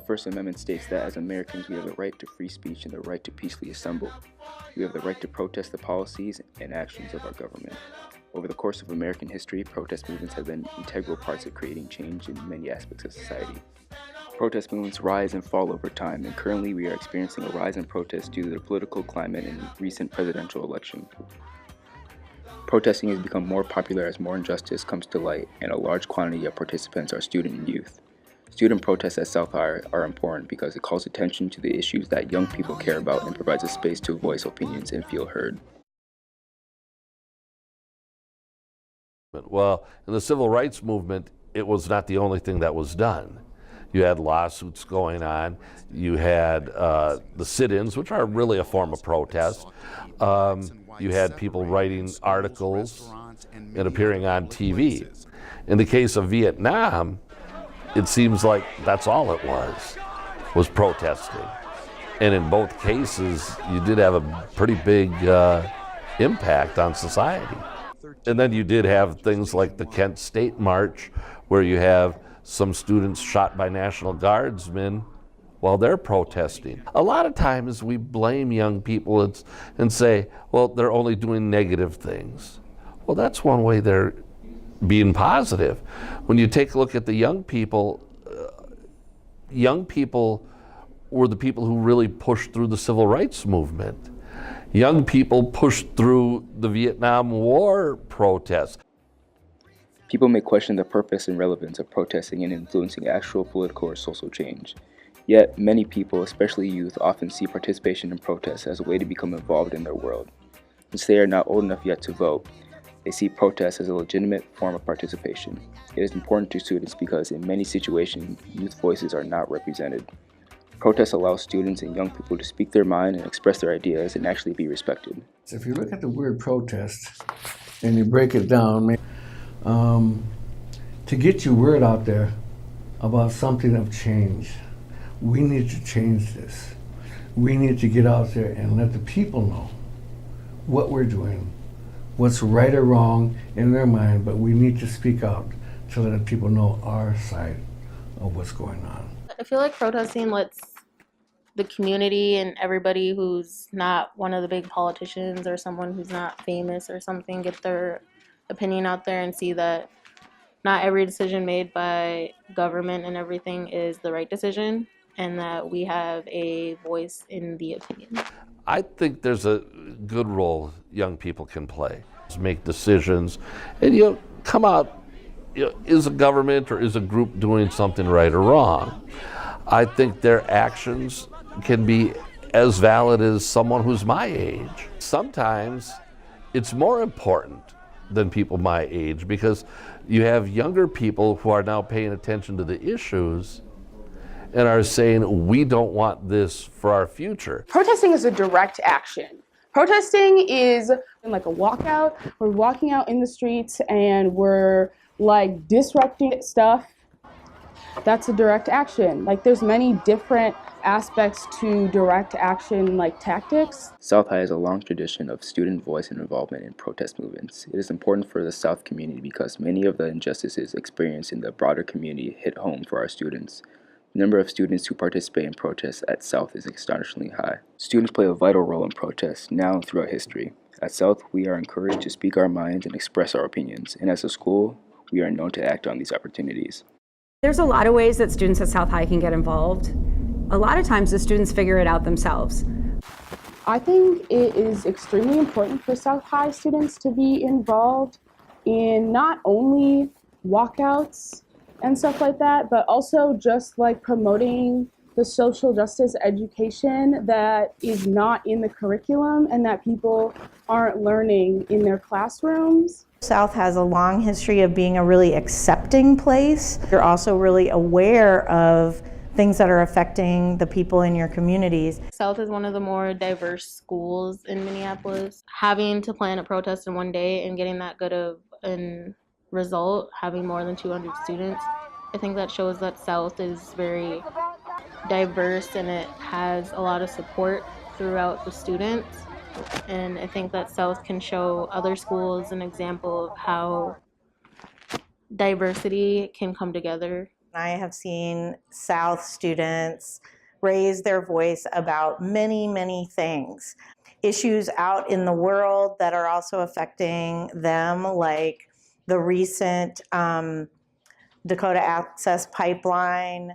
First Amendment states that as Americans we have the right to free speech and the right to peacefully assemble. We have the right to protest the policies and actions of our government. Over the course of American history, protest movements have been integral parts of creating change in many aspects of society. Protest movements rise and fall over time, and currently we are experiencing a rise in protests due to the political climate in the recent presidential election. Protesting has become more popular as more injustice comes to light, and a large quantity of participants are student and youth. Student protests at South High are important because it calls attention to the issues that young people care about and provides a space to voice opinions and feel heard. Well, in the civil rights movement, it was not the only thing that was done. You had lawsuits going on. You had the sit-ins, which are really a form of protest. You had people writing articles and appearing on TV. In the case of Vietnam, it seems like that's all it was protesting. And in both cases, you did have a pretty big impact on society. And then you did have things like the Kent State March, where you have some students shot by National Guardsmen while they're protesting. A lot of times we blame young people and say, well, they're only doing negative things. Well, that's one way they're being positive. When you take a look at the young people were the people who really pushed through the civil rights movement. Young people pushed through the Vietnam War protests. People may question the purpose and relevance of protesting and influencing actual political or social change. Yet, many people, especially youth, often see participation in protests as a way to become involved in their world. Since they are not old enough yet to vote, they see protests as a legitimate form of participation. It is important to students because in many situations, youth voices are not represented. Protests allow students and young people to speak their mind and express their ideas and actually be respected. So if you look at the word protest and you break it down, to get your word out there about something of change, we need to change this. We need to get out there and let the people know what we're doing, what's right or wrong in their mind, but we need to speak out to let people know our side of what's going on. I feel like protesting lets the community and everybody who's not one of the big politicians or someone who's not famous or something get their opinion out there and see that not every decision made by government and everything is the right decision, and that we have a voice in the opinion. I think there's a good role young people can play. Make decisions and come out, is a government or is a group doing something right or wrong? I think their actions can be as valid as someone who's my age. Sometimes it's more important than people my age because you have younger people who are now paying attention to the issues and are saying, we don't want this for our future. Protesting is a direct action. Protesting is like a walkout. We're walking out in the streets and we're like disrupting stuff. That's a direct action. Like there's many different aspects to direct action like tactics. South High has a long tradition of student voice and involvement in protest movements. It is important for the South community because many of the injustices experienced in the broader community hit home for our students. The number of students who participate in protests at South is astonishingly high. Students play a vital role in protests now and throughout history. At South, we are encouraged to speak our minds and express our opinions, and as a school, we are known to act on these opportunities. There's a lot of ways that students at South High can get involved. A lot of times the students figure it out themselves. I think it is extremely important for South High students to be involved in not only walkouts and stuff like that, but also just like promoting the social justice education that is not in the curriculum and that people aren't learning in their classrooms. South has a long history of being a really accepting place. You're also really aware of things that are affecting the people in your communities. South is one of the more diverse schools in Minneapolis. Having to plan a protest in one day and getting that good of an result, having more than 200 students, I think that shows that South is very diverse and it has a lot of support throughout the students. And I think that South can show other schools an example of how diversity can come together I have seen South students raise their voice about many, many things. Issues out in the world that are also affecting them, like the recent Dakota Access Pipeline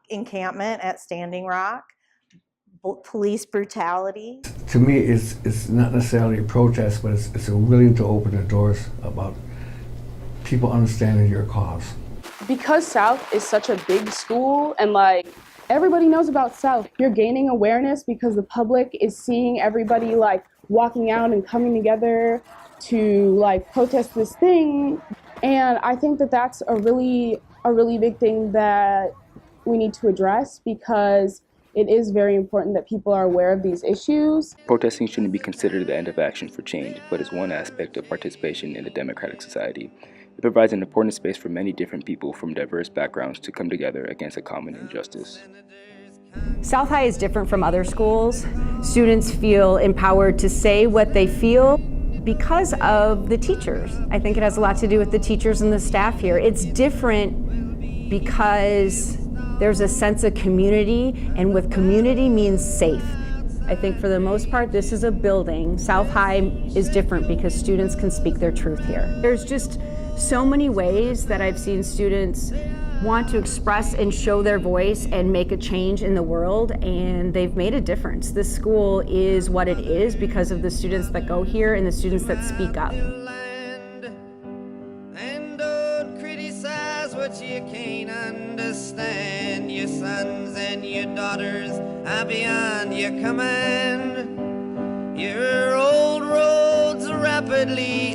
encampment at Standing Rock, police brutality. To me, it's not necessarily a protest, but it's a willing to open the doors about people understanding your cause. Because South is such a big school and like everybody knows about South, you're gaining awareness because the public is seeing everybody like walking out and coming together to like protest this thing. And I think that that's a really big thing that we need to address because it is very important that people are aware of these issues. Protesting shouldn't be considered the end of action for change, but is one aspect of participation in a democratic society. It provides an important space for many different people from diverse backgrounds to come together against a common injustice. South High is different from other schools. Students feel empowered to say what they feel because of the teachers. I think it has a lot to do with the teachers and the staff here. It's different because there's a sense of community, and with community means safe. I think for the most part, this is a building. South High is different because students can speak their truth here. There's just so many ways that I've seen students want to express and show their voice and make a change in the world, and they've made a difference. This school is what it is because of the students that go here and the students that speak up. And don't criticize what you can't understand. Your sons and your daughters are beyond your command. Your old roads rapidly